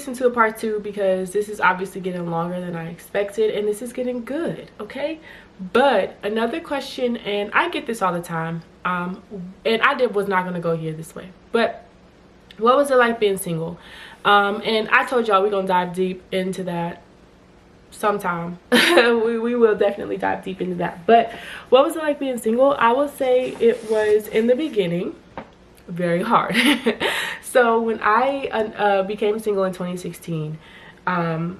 listen to a part 2 because this is obviously getting longer than I expected, and this is getting good, okay? But another question, and I get this all the time, and was not gonna go here this way, but what was it like being single? And I told y'all we're gonna dive deep into that sometime. we will definitely dive deep into that. But what was it like being single? I will say it was, in the beginning, very hard. So when I became single in 2016, that's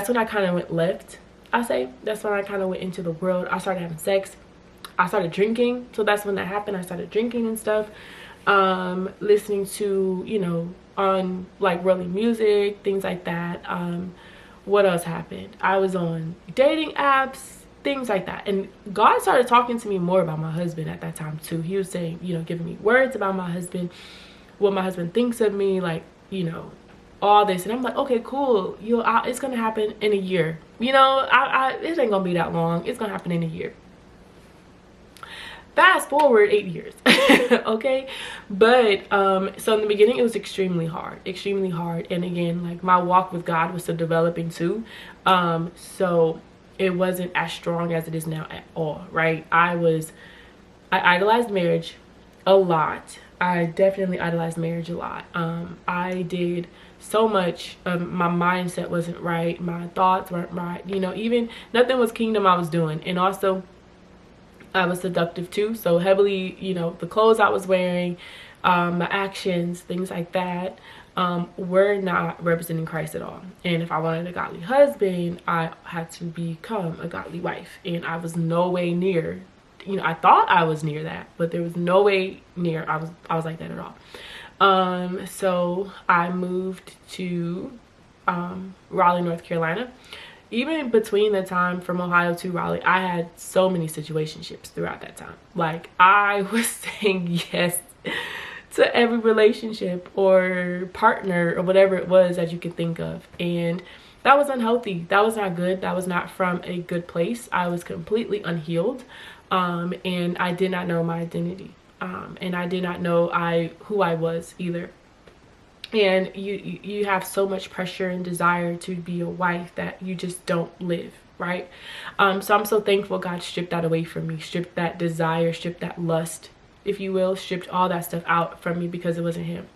when I kind of went left. I say that's when I kind of went into the world. I started having sex, I started drinking, so that's when that happened. I started drinking and stuff, listening to, you know, on like worldly music, things like that. What else happened? I was on dating apps, things like that. And God started talking to me more about my husband at that time too. He was saying, you know, giving me words about my husband, what my husband thinks of me, like, you know, all this. And I'm like, okay, cool, it's gonna happen in a year, you know. It ain't gonna be that long, it's gonna happen in a year. Fast forward 8 years. Okay, but so in the beginning it was extremely hard, and again, like, my walk with God was still developing too, so it wasn't as strong as it is now at all, right? I idolized marriage a lot. I definitely idolized marriage a lot. I did so much. My mindset wasn't right, my thoughts weren't right, you know, even nothing was kingdom I was doing. And also I was seductive too, so heavily, you know, the clothes I was wearing, my actions, things like that, were not representing Christ at all. And if I wanted a godly husband, I had to become a godly wife, and I was no way near, you know, I thought I was near that, but there was no way near I was like that at all. So I moved to Raleigh, North Carolina. Even between the time from Ohio to Raleigh, I had so many situationships throughout that time. Like, I was saying yes to every relationship or partner or whatever it was that you could think of. And that was unhealthy. That was not good. That was not from a good place. I was completely unhealed. And I did not know my identity. And I did not know who I was either. And you have so much pressure and desire to be a wife that you just don't live, right? So I'm so thankful God stripped that away from me, stripped that desire, stripped that lust, if you will, stripped all that stuff out from me because it wasn't him.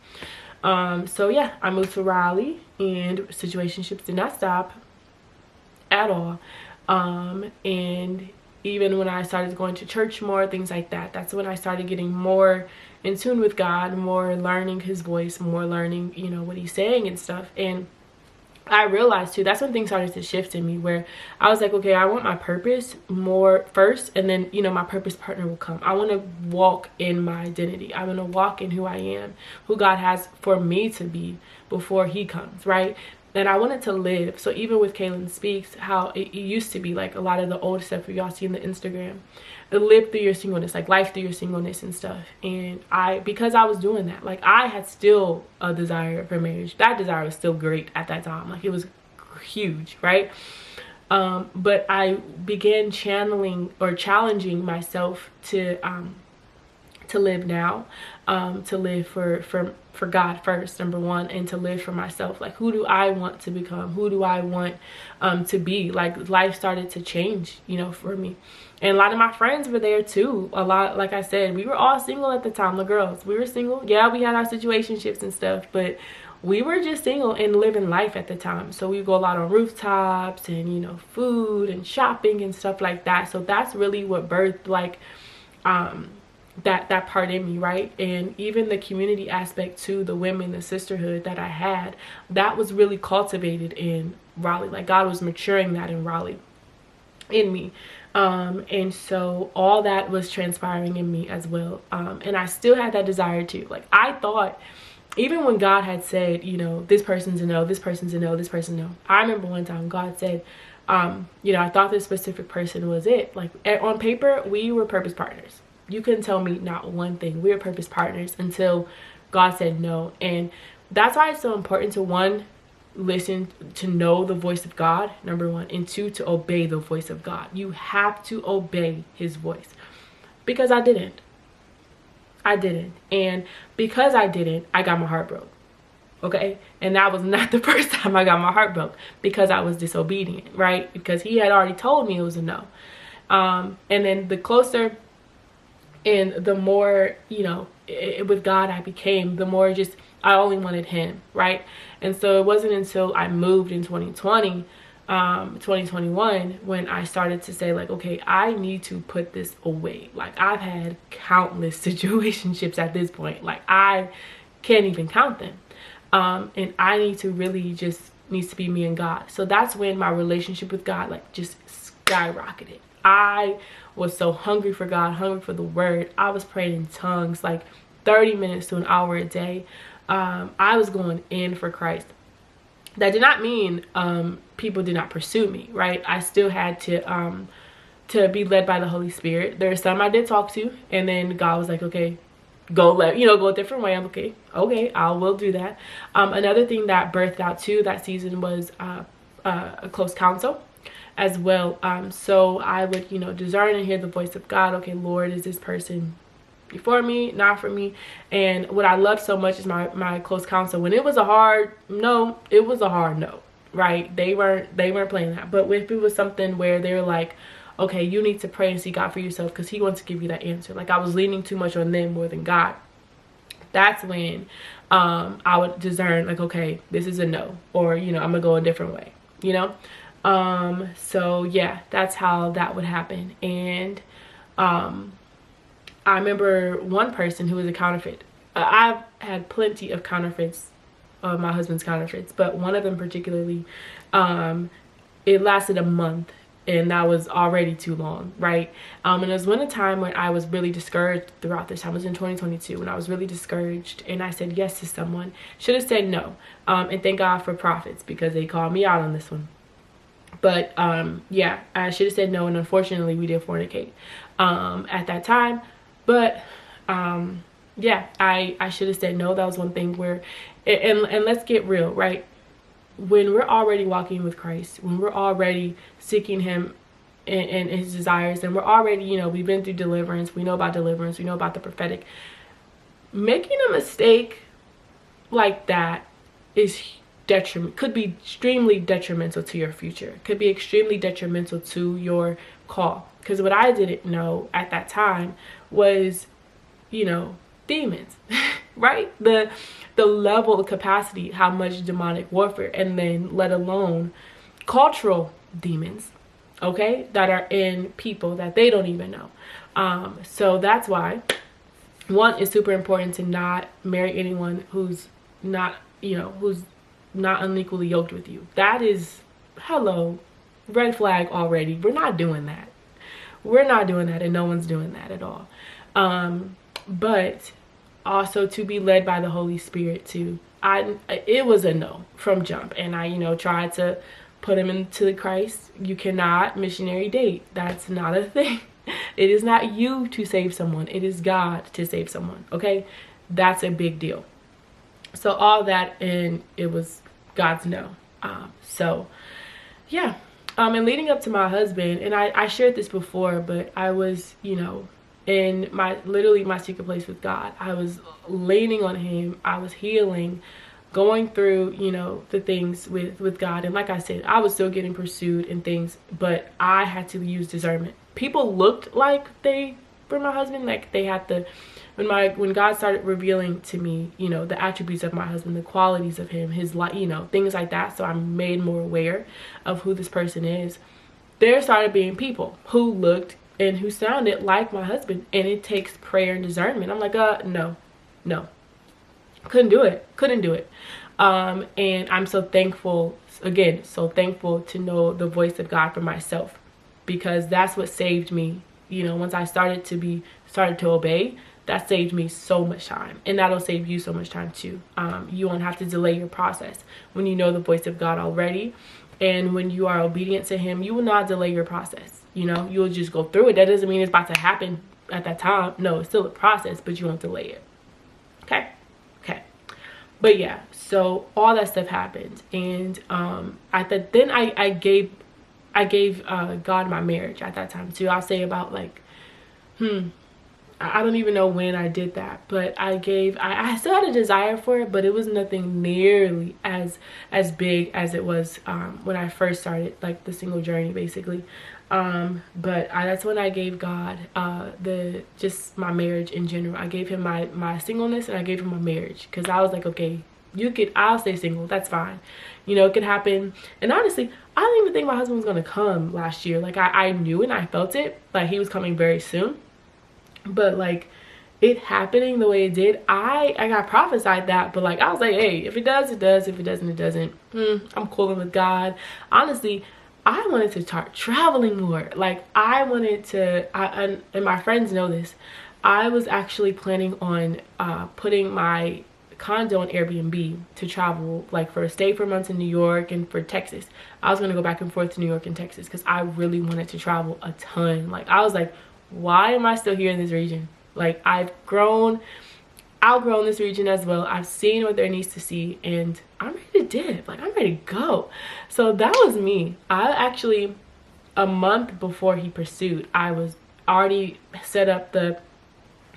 So yeah, I moved to Raleigh, and situationships did not stop at all. And even when I started going to church more, things like that, that's when I started getting more in tune with God, more learning his voice, more learning, you know, what he's saying and stuff. And I realized too, that's when things started to shift in me, where I was like, okay, I want my purpose more first, and then, you know, my purpose partner will come. I want to walk in my identity. I want to walk in who I am, who God has for me to be before he comes, right? And I wanted to live. So even with Kaylin Speaks, how it used to be, like a lot of the old stuff y'all see in the Instagram, live through your singleness, like life through your singleness and stuff. And because I was doing that, like, I had still a desire for marriage. That desire was still great at that time. Like, it was huge, right? But I began channeling or challenging myself to live now, to live for God first, number one, and to live for myself. Like, who do I want to become? Who do I want to be? Like, life started to change, you know, for me. And a lot of my friends were there too. A lot, like I said, we were all single at the time. The girls, we were single. Yeah, we had our situationships and stuff, but we were just single and living life at the time. So we go a lot on rooftops and, you know, food and shopping and stuff like that. So that's really what birthed, like, that part in me, right? And even the community aspect too, the women, the sisterhood that I had, that was really cultivated in Raleigh. Like, God was maturing that in Raleigh, in me. And so all that was transpiring in me as well. And I still had that desire too. Like, I thought, even when God had said, you know, this person's a no, this person's a no, this person's no. I remember one time God said, you know, I thought this specific person was it. Like, on paper, we were purpose partners. You couldn't tell me not one thing. We were purpose partners until God said no. And that's why it's so important to, one, listen, to know the voice of God, number one, and two, to obey the voice of God. You have to obey his voice, because I didn't. And because I didn't, I got my heart broke. Okay, and that was not the first time I got my heart broke because I was disobedient, right? Because he had already told me it was a no. And then the closer and the more, you know, with God I became, the more just I only wanted him, right? And so it wasn't until I moved in 2021 when I started to say, like, okay, I need to put this away. Like, I've had countless situationships at this point, like I can't even count them. And I need to really just needs to be me and God. So that's when my relationship with God like just skyrocketed. I was so hungry for God, hungry for the word. I was praying in tongues like 30 minutes to an hour a day. I was going in for Christ. That did not mean people did not pursue me, right? I still had to be led by the Holy Spirit. There's some I did talk to, and then God was like, okay, go a different way. I'm okay, I will do that. Another thing that birthed out too that season was a close counsel as well. So I would, you know, discern and hear the voice of God. Okay, Lord, is this person for me, not for me? And what I love so much is my close counsel. When it was a hard no, it was a hard no, right? They weren't playing that. But if it was something where they were like, okay, you need to pray and seek God for yourself because he wants to give you that answer, like I was leaning too much on them more than God, that's when I would discern, like, okay, this is a no, or, you know, I'm gonna go a different way, you know. So yeah, that's how that would happen. And I remember one person who was a counterfeit. I've had plenty of counterfeits, of my husband's counterfeits, but one of them particularly, it lasted a month, and that was already too long, right? And it was one time when I was really discouraged throughout this time. It was in 2022 when I was really discouraged, and I said yes to someone. Should have said no. And thank God for prophets because they called me out on this one. But yeah, I should have said no, and unfortunately we did fornicate at that time. But yeah, I should have said no. That was one thing where, and let's get real, right? When we're already walking with Christ, when we're already seeking him and his desires, and we're already, you know, we've been through deliverance, we know about deliverance, we know about the prophetic, making a mistake like that is could be extremely detrimental to your future, could be extremely detrimental to your call. Because what I didn't know at that time was, you know, demons, right? The level of capacity, how much demonic warfare, and then let alone cultural demons, okay, that are in people that they don't even know. So that's why, one, it's super important to not marry anyone who's not, you know, who's not unequally yoked with you. That is, hello, red flag already. We're not doing that. We're not doing that, and no one's doing that at all. But also to be led by the Holy Spirit too. It was a no from jump, and I, you know, tried to put him into Christ. You cannot missionary date. That's not a thing. It is not you to save someone. It is God to save someone. Okay, that's a big deal. So all that, and it was God's no. So yeah, and leading up to my husband, and I shared this before, but I was, you know, in literally my secret place with God. I was leaning on him. I was healing, going through, you know, the things with God. And like I said, I was still getting pursued and things, but I had to use discernment. People looked like they were my husband, like they had the, when God started revealing to me, you know, the attributes of my husband, the qualities of him, his life, you know, things like that. So I'm made more aware of who this person is. There started being people who looked and who sounded like my husband, and it takes prayer and discernment. I'm like, no, couldn't do it. And I'm so thankful, again, so thankful to know the voice of God for myself, because that's what saved me. You know, once I started to obey, that saved me so much time, and that'll save you so much time too. You won't have to delay your process when you know the voice of God already, and when you are obedient to him, you will not delay your process. You know, you'll just go through it. That doesn't mean it's about to happen at that time. No, it's still a process, but you won't delay it. Okay. But yeah, so all that stuff happened, and I gave God my marriage at that time too. I'll say about like I don't even know when I did that, but I still had a desire for it, but it was nothing nearly as big as it was when I first started, like, the single journey, basically. But that's when I gave God just my marriage in general. I gave him my singleness, and I gave him my marriage, because I was like, okay, I'll stay single, that's fine, it could happen. And honestly, I didn't even think my husband was gonna come last year. Like, I knew and I felt it, like he was coming very soon, but like it happening the way it did, I got prophesied that, but like I was like, hey, if it does, it does. If it doesn't, it doesn't. I'm cooling with God. Honestly, I wanted to start traveling more. Like, I wanted to, and my friends know this, I was actually planning on putting my condo on Airbnb to travel, like for a stay for months in New York and for Texas. I was gonna go back and forth to New York and Texas because I really wanted to travel a ton. Like, I was like, why am I still here in this region? Like, I've outgrown this region as well. I've seen what there needs to see, and I'm ready to dip. Like, I'm ready to go. So that was me. I actually, a month before he pursued, I was already set up the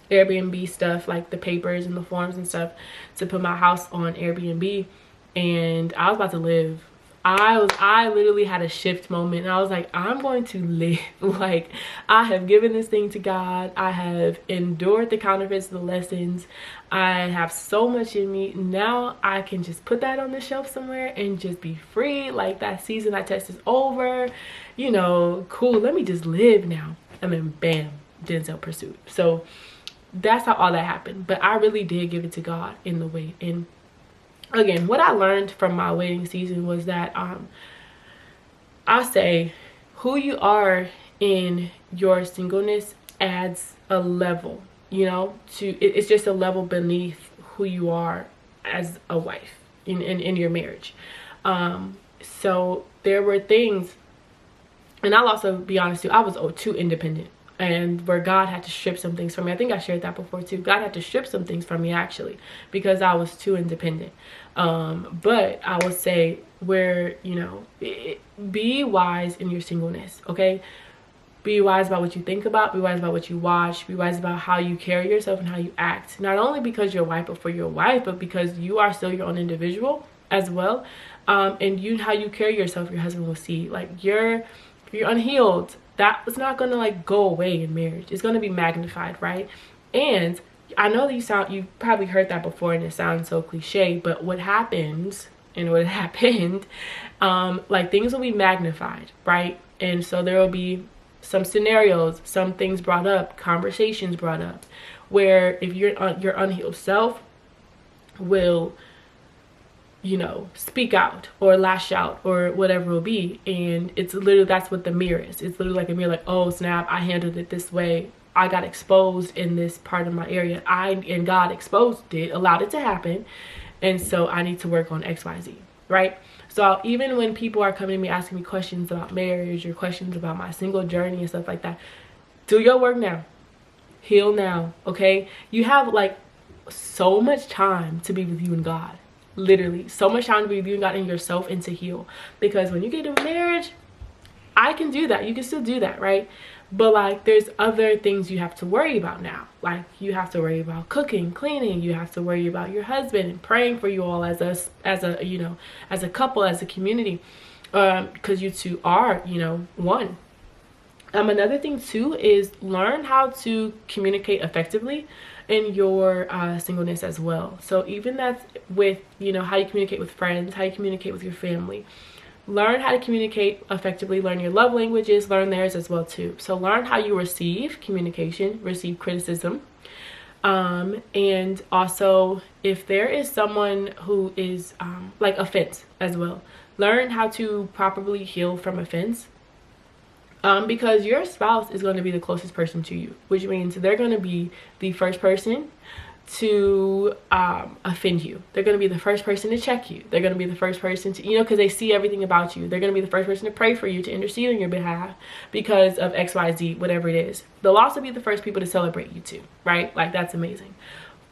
Airbnb stuff, like the papers and the forms and stuff, to put my house on Airbnb, and I was about to live. I literally had a shift moment, and I was like, I'm going to live. Like, I have given this thing to God. I have endured the counterfeits, the lessons. I have so much in me. Now I can just put that on the shelf somewhere and just be free. Like, that season, that test is over. Cool. Let me just live now. And then bam, Denzel pursued. So that's how all that happened. But I really did give it to God in the wait. And again, what I learned from my waiting season was that I'll say who you are in your singleness adds a level, it's just a level beneath who you are as a wife in your marriage. So there were things, and I'll also be honest too, I was too independent, and where God had to strip some things from me. I think I shared that before too. God had to strip some things from me, actually, because I was too independent. But I would say where, be wise in your singleness, okay? Be wise about what you think about, be wise about what you watch, be wise about how you carry yourself and how you act. Not only because you're a wife, but for your wife, but because you are still your own individual as well. And how you carry yourself, your husband will see. Like, if you're unhealed, that is not going to like go away in marriage. It's going to be magnified, right? And I know that you've probably heard that before, and it sounds so cliche, but what happens and what happened, like, things will be magnified, right? And so there will be some scenarios, some things brought up, conversations brought up, where if your unhealed self will, speak out or lash out or whatever it will be. And it's literally, that's what the mirror is. It's literally like a mirror, like, oh snap, I handled it this way. I got exposed in this part of my area. And God exposed it, allowed it to happen. And so I need to work on XYZ, right? So even when people are coming to me asking me questions about marriage or questions about my single journey and stuff like that, do your work now. Heal now, okay? You have like so much time to be with you and God. Literally so much time to be with you and God and yourself, and to heal. Because when you get in marriage, I can do that. You can still do that, right? But like, there's other things you have to worry about now. Like, you have to worry about cooking, cleaning. You have to worry about your husband and praying for you all as a couple, as a community, because you two are, one. Another thing too is learn how to communicate effectively in your singleness as well. So even that's with, how you communicate with friends, how you communicate with your family. Learn how to communicate effectively. Learn your love languages. Learn theirs as well too. So learn how you receive communication, receive criticism. And also, if there is someone who is like offense as well, learn how to properly heal from offense. Because your spouse is going to be the closest person to you, which means they're going to be the first person to offend you. They're going to be the first person to check you. They're going to be the first person to, because they see everything about you. They're going to be the first person to pray for you, to intercede on your behalf because of XYZ, whatever it is. They'll also be the first people to celebrate you too, right? Like, that's amazing.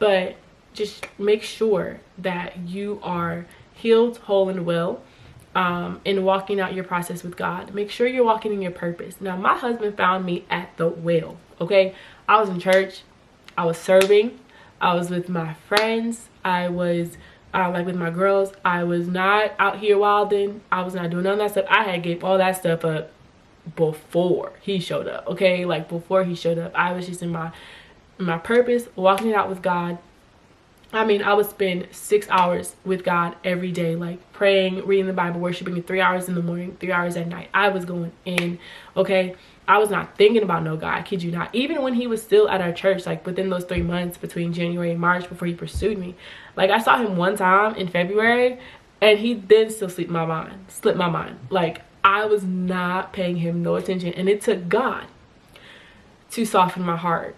But just make sure that you are healed, whole, and well. In walking out your process with God. Make sure you're walking in your purpose. Now, my husband found me at the well, okay? I was in church. I was serving, I was with my friends, I was like with my girls. I was not out here wilding. I was not doing none of that stuff. I had gave all that stuff up before he showed up. Okay, like before he showed up, I was just in my purpose, walking it out with God. I mean, I would spend 6 hours with God every day, like praying, reading the Bible, worshiping 3 hours in the morning, 3 hours at night. I was going in, okay? I was not thinking about no guy, I kid you not. Even when he was still at our church, like within those 3 months between January and March before he pursued me. Like I saw him one time in February and he then still slipped my mind. Like I was not paying him no attention, and it took God to soften my heart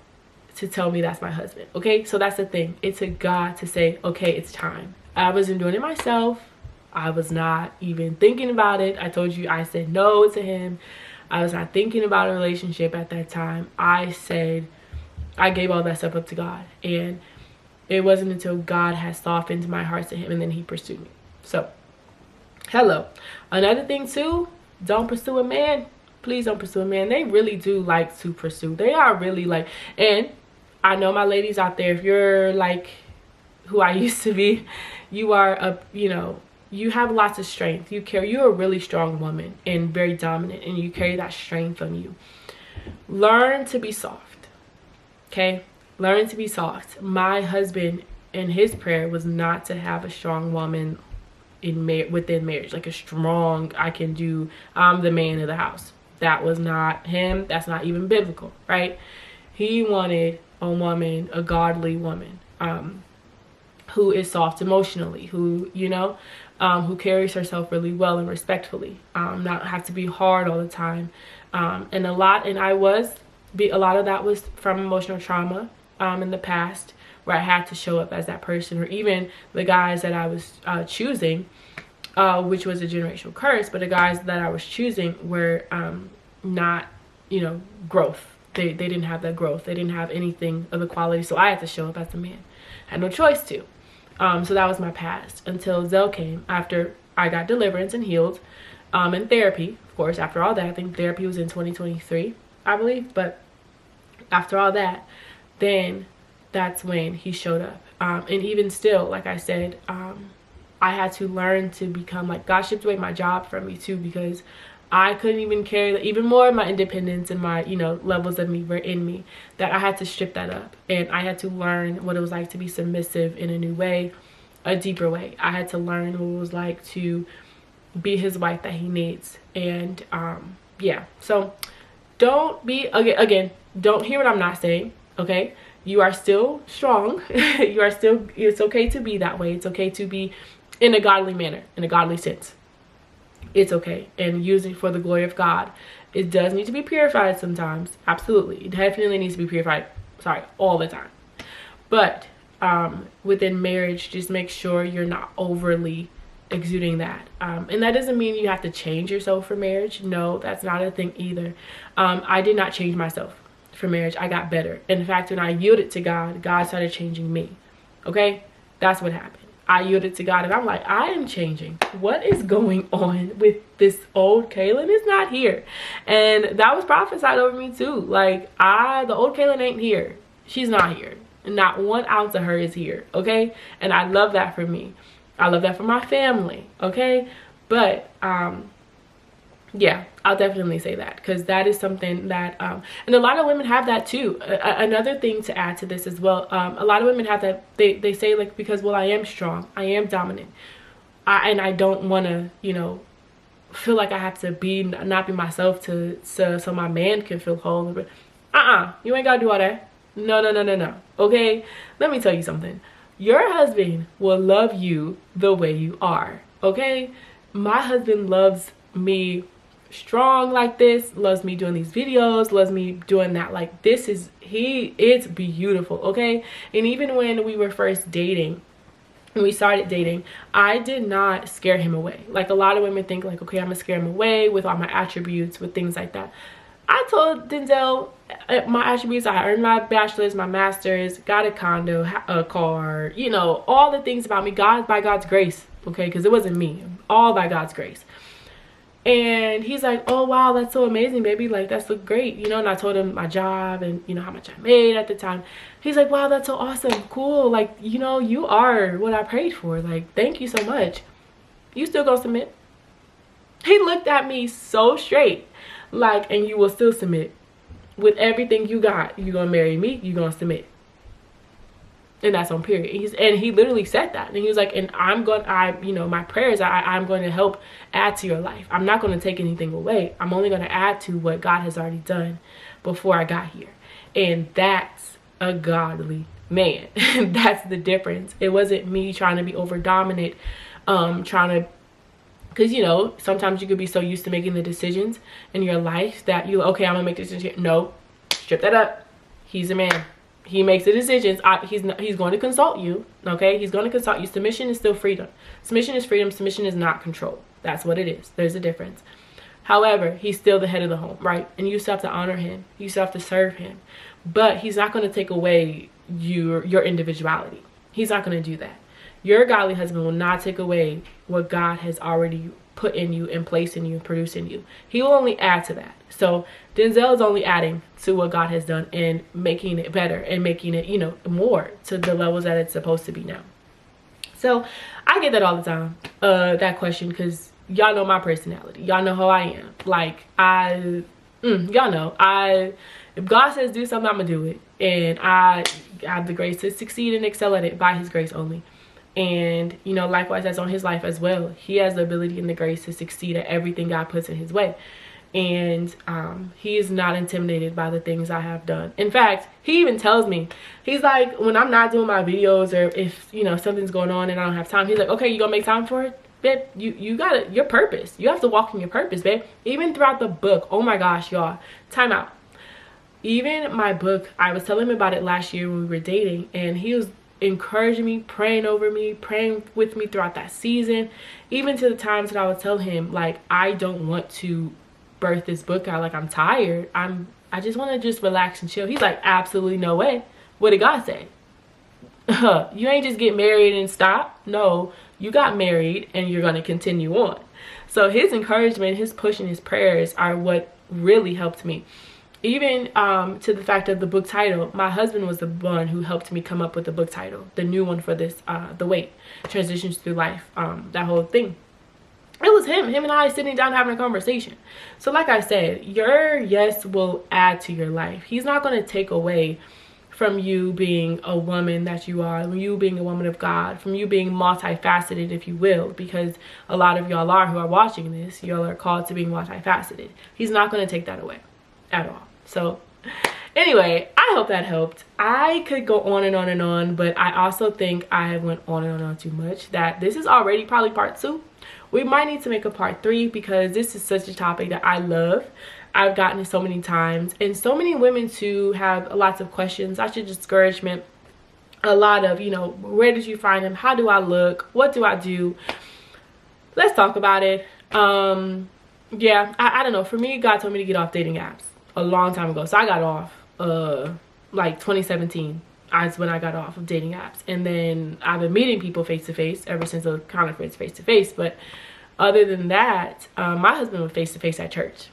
to tell me that's my husband. Okay, so that's the thing. It took God to say, okay, it's time. I wasn't doing it myself. I was not even thinking about it. I told you, I said no to him. I was not thinking about a relationship at that time. I gave all that stuff up to God, and it wasn't until God had softened my heart to him and then he pursued me. So hello. Another thing too, don't pursue a man. Please don't pursue a man. They really do like to pursue. They are really like, and I know my ladies out there, if you're like who I used to be, you are you have lots of strength. You're a really strong woman and very dominant, and you carry that strength on you. Learn to be soft. Okay? Learn to be soft. My husband, in his prayer, was not to have a strong woman within marriage, like a strong, I'm the man of the house. That was not him. That's not even biblical, right? He wanted a woman, a godly woman, who is soft emotionally, who carries herself really well and respectfully, not have to be hard all the time. A lot of that was from emotional trauma in the past, where I had to show up as that person, or even the guys that I was choosing, which was a generational curse, but the guys that I was choosing were not, growth. They didn't have that growth. They didn't have anything of the quality, so I had to show up as a man. I had no choice to. So that was my past until Zell came after I got deliverance and healed, and therapy, of course. After all that, I think therapy was in 2023, I believe, but after all that, then that's when he showed up. And even still, like I said, I had to learn to become, like, God shipped away my job from me too, because I couldn't even carry even more of my independence and my, levels of me were in me, that I had to strip that up. And I had to learn what it was like to be submissive in a new way, a deeper way. I had to learn what it was like to be his wife that he needs. And yeah, so don't be, again, don't hear what I'm not saying, okay? You are still strong. It's okay to be that way. It's okay to be in a godly manner, in a godly sense. It's okay, and using for the glory of God. It does need to be purified sometimes, absolutely. It definitely needs to be purified, all the time. But within marriage, just make sure you're not overly exuding that. And that doesn't mean you have to change yourself for marriage. No, that's not a thing either. I did not change myself for marriage. I got better. In fact, when I yielded to God, God started changing me. Okay, that's what happened. I yielded to God, and I'm like, I am changing. What is going on with this old Kaylin? It's not here. And that was prophesied over me too. Like, the old Kaylin ain't here. She's not here. Not 1 ounce of her is here. Okay, and I love that for me. I love that for my family. Okay, but yeah, I'll definitely say that, because that is something that and a lot of women have that too. Another thing to add to this as well, a lot of women have that. They say, like, because, well, I am strong, I am dominant, and I don't want to feel like I have to not be myself so my man can feel whole. You ain't gotta do all that. No. Okay, let me tell you something. Your husband will love you the way you are. Okay, my husband loves me strong like this, loves me doing these videos, loves me doing that. Like, it's beautiful. Okay, and even when we were first dating, when we started dating, I did not scare him away. Like, a lot of women think, like, okay, I'm gonna scare him away with all my attributes, with things like that. I told Denzel my attributes. I earned my bachelor's, my master's, got a condo, a car, all the things about me, by God's grace. Okay, because it wasn't me, all by God's grace. And he's like, oh wow, that's so amazing, baby, like that's so great, you know. And I told him my job and you know how much I made at the time. He's like, wow, that's so awesome, cool, like, you know, you are what I prayed for, like thank you so much. You still gonna submit? He looked at me so straight, like, and you will still submit with everything you got? You gonna marry me? You gonna submit? And that's on period. And he literally said that, and he was like, and you know, my prayers, I'm going to help add to your life. I'm not going to take anything away. I'm only going to add to what God has already done before I got here. And that's a godly man. That's the difference. It wasn't me trying to be over dominant, because you know, sometimes you could be so used to making the decisions in your life that you, okay, I'm gonna make this decision. No, strip that up. He's a man. He makes the decisions. He's going to consult you, okay? He's going to consult you. Submission is still freedom. Submission is freedom. Submission is not control. That's what it is. There's a difference. However, he's still the head of the home, right? And you still have to honor him. You still have to serve him. But he's not going to take away your individuality. He's not going to do that. Your godly husband will not take away what God has already put in you and placed in you and produced in you. He will only add to that. So Denzel is only adding to what God has done and making it better and making it, you know, more to the levels that it's supposed to be now. So I get that all the time, that question, because y'all know my personality. Y'all know how I am. Like, y'all know, if God says do something, I'm gonna do it. And I have the grace to succeed and excel at it by his grace only. And you know, likewise, that's on his life as well. He has the ability and the grace to succeed at everything God puts in his way. And he is not intimidated by the things I have done. In fact, he even tells me, he's like, when I'm not doing my videos, or if, you know, something's going on and I don't have time, he's like, okay, you gonna make time for it, babe? You got it, your purpose. You have to walk in your purpose, babe. Even throughout the book, oh my gosh, y'all, time out. Even my book, I was telling him about it last year when we were dating, and he was encouraging me, praying over me, praying with me throughout that season, even to the times that I would tell him, like, I don't want to birth this book out, like, I'm tired, I just want to just relax and chill. He's like, absolutely no way. What did God say? You ain't just get married and stop. No, you got married and you're going to continue on. So his encouragement, his push, and his prayers are what really helped me. Even to the fact of the book title, my husband was the one who helped me come up with the book title, the new one for this, The Wait, Transitions Through Life, that whole thing. It was him and I sitting down having a conversation. So like I said, your yes will add to your life. He's not going to take away from you being a woman that you are, from you being a woman of God, from you being multifaceted, if you will, because a lot of y'all are, who are watching this, y'all are called to being multifaceted. He's not going to take that away at all. So anyway, I hope that helped. I could go on and on and on, but I also think I have went on and on too much, that this is already probably part 2. We might need to make a part 3, because this is such a topic that I love. I've gotten it so many times, and so many women too have lots of questions, lots of discouragement, a lot of, you know, where did you find him? How do I look? What do I do? Let's talk about it. Yeah, I don't know. For me, God told me to get off dating apps a long time ago. So I got off like 2017. That's when I got off of dating apps. And then I've been meeting people face to face ever since the conference face to face. But other than that, my husband was face to face at church,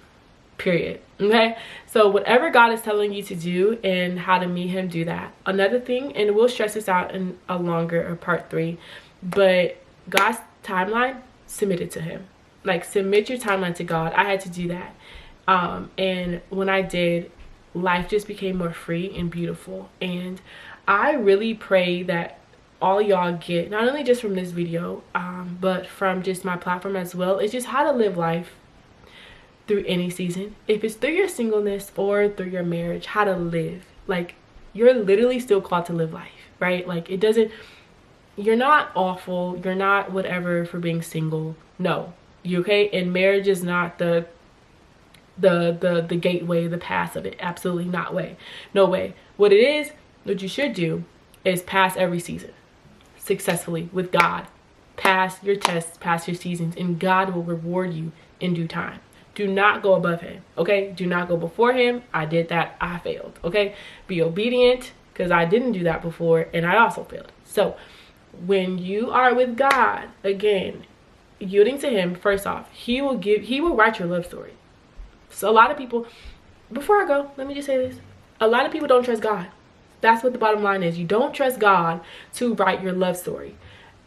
period. Okay, so whatever God is telling you to do and how to meet him, do that. Another thing, and we'll stress this out in a longer part 3, but God's timeline, submit it to him. Like, submit your timeline to God. I had to do that. And when I did, life just became more free and beautiful. And I really pray that all y'all get, not only just from this video, but from just my platform as well, is just how to live life through any season. If it's through your singleness or through your marriage, how to live. Like, you're literally still called to live life, right? Like, it doesn't, you're not awful, you're not whatever for being single. No, you okay? And marriage is not the gateway, the path of it. Absolutely not way. No way. What it is, what you should do is pass every season successfully with God. Pass your tests, pass your seasons, and God will reward you in due time. Do not go above him, okay? Do not go before him. I did that, I failed, okay? Be obedient, because I didn't do that before and I also failed. So when you are with God, again, yielding to him, first off, he will write your love story. So a lot of people, before I go, let me just say this. A lot of people don't trust God. That's what the bottom line is. You don't trust God to write your love story.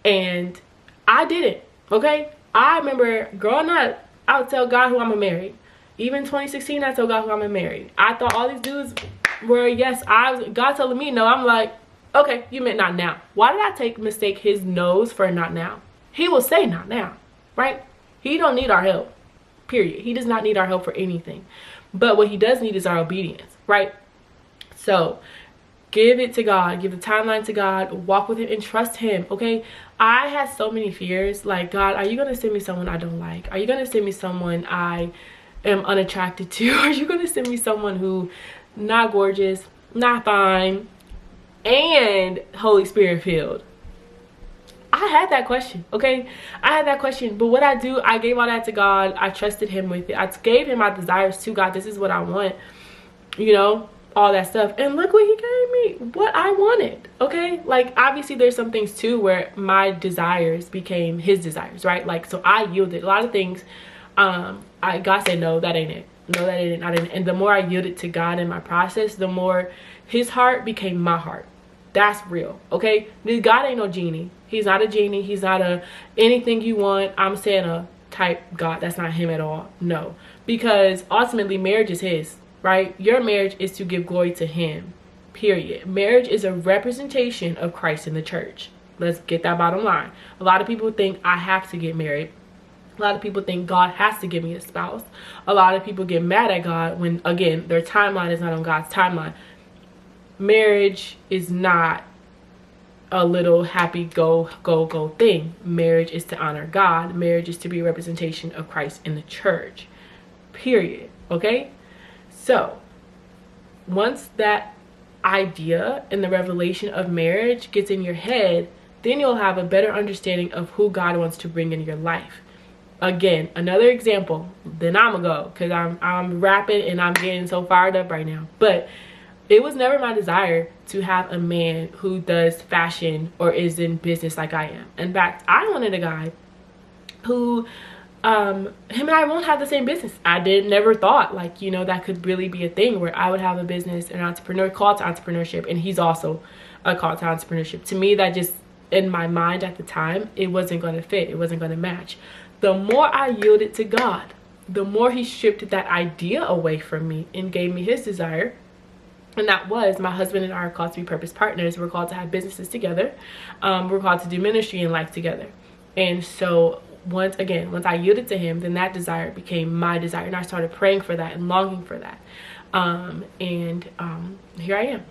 And I didn't, okay? I remember growing up, I would tell God who I'm gonna marry. Even 2016, I told God who I'm gonna marry. I thought all these dudes were yes. God telling me no. I'm like, okay, you meant not now. Why did I mistake his no's for not now? He will say not now, right? He don't need our help, period. He does not need our help for anything. But what he does need is our obedience, right? So give it to God. Give the timeline to God. Walk with him and trust him, okay? I had so many fears. Like, God, are you going to send me someone I don't like? Are you going to send me someone I am unattracted to? Are you going to send me someone who not gorgeous, not fine, and Holy Spirit filled? I had that question, okay? I had that question. But what I do, I gave all that to God. I trusted him with it. I gave him my desires to God. This is what I want, you know, all that stuff. And look what he gave me, what I wanted, okay? Like, obviously there's some things too where my desires became his desires, right? Like, so I yielded a lot of things. God said, no, that ain't it. No, that ain't it. Not it. And the more I yielded to God in my process, the more his heart became my heart. That's real, okay? God ain't no genie. He's not a genie. He's not a anything you want, I'm saying a type God. That's not him at all. No. Because ultimately marriage is his, right? Your marriage is to give glory to him, period. Marriage is a representation of Christ in the church. Let's get that bottom line. A lot of people think I have to get married. A lot of people think God has to give me a spouse. A lot of people get mad at God when, again, their timeline is not on God's timeline. Marriage is not a little happy go thing. Marriage is to honor God. Marriage is to be a representation of Christ in the church, period. Okay? So once that idea and the revelation of marriage gets in your head, then you'll have a better understanding of who God wants to bring into your life. Again, another example, then I'm gonna go because I'm rapping and I'm getting so fired up right now. But it was never my desire to have a man who does fashion or is in business like I am. In fact, I wanted a guy who, him and I won't have the same business. I never thought, like, you know, that could really be a thing where I would have a business, an entrepreneur, called to entrepreneurship, and he's also a call to entrepreneurship. To me, that just, in my mind at the time, it wasn't going to fit. It wasn't going to match. The more I yielded to God, the more he stripped that idea away from me and gave me his desire. And that was, my husband and I are called to be purpose partners. We're called to have businesses together. We're called to do ministry and life together. And so once I yielded to him, then that desire became my desire. And I started praying for that and longing for that. Here I am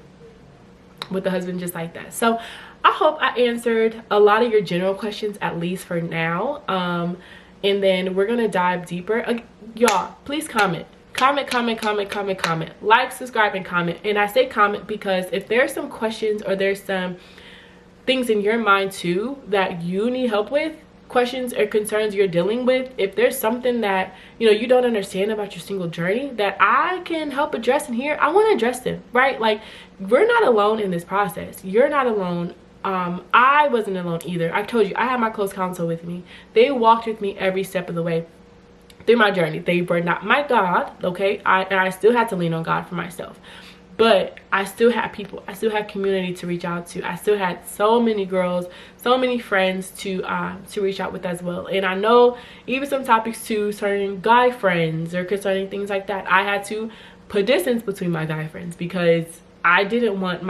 with a husband just like that. So I hope I answered a lot of your general questions, at least for now. And then we're going to dive deeper. Y'all, please comment. Comment. Like, subscribe, and comment. And I say comment because if there's some questions or there's some things in your mind too that you need help with, questions or concerns you're dealing with, if there's something that, you know, you don't understand about your single journey that I can help address in here, I want to address them, right? Like, we're not alone in this process. You're not alone. I wasn't alone either. I told you, I had my close counsel with me. They walked with me every step of the way through my journey. They were not my God, okay? I still had to lean on God for myself, but I still had people. I still had community to reach out to. I still had so many girls, so many friends to reach out with as well. And I know even some topics to certain guy friends or concerning things like that, I had to put distance between my guy friends because I didn't want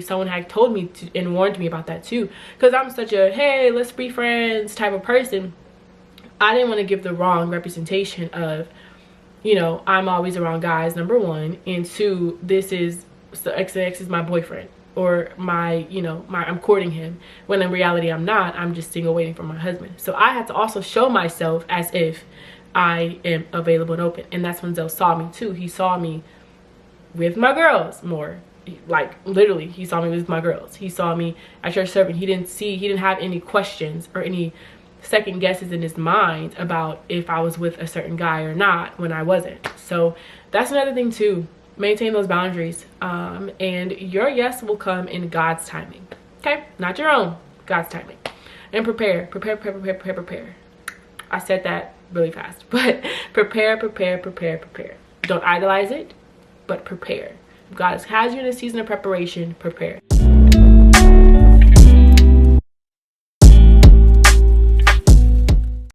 someone had told me to and warned me about that too, because I'm such a hey, let's be friends type of person. I didn't want to give the wrong representation of, you know, I'm always around guys, number one, and two, this is X is my boyfriend, or I'm courting him, when in reality I'm not. I'm just single waiting for my husband. So I had to also show myself as if I am available and open. And that's when Zell saw me too. He saw me with my girls more. Like, literally, he saw me with my girls. He saw me at church serving. He didn't have any questions or any second guesses in his mind about if I was with a certain guy or not when I wasn't. So that's another thing too. Maintain those boundaries. And your yes will come in God's timing. Okay? Not your own. God's timing. And prepare. I said that really fast. But prepare, prepare, prepare, prepare. Don't idolize it, but prepare. If God has you in a season of preparation, prepare.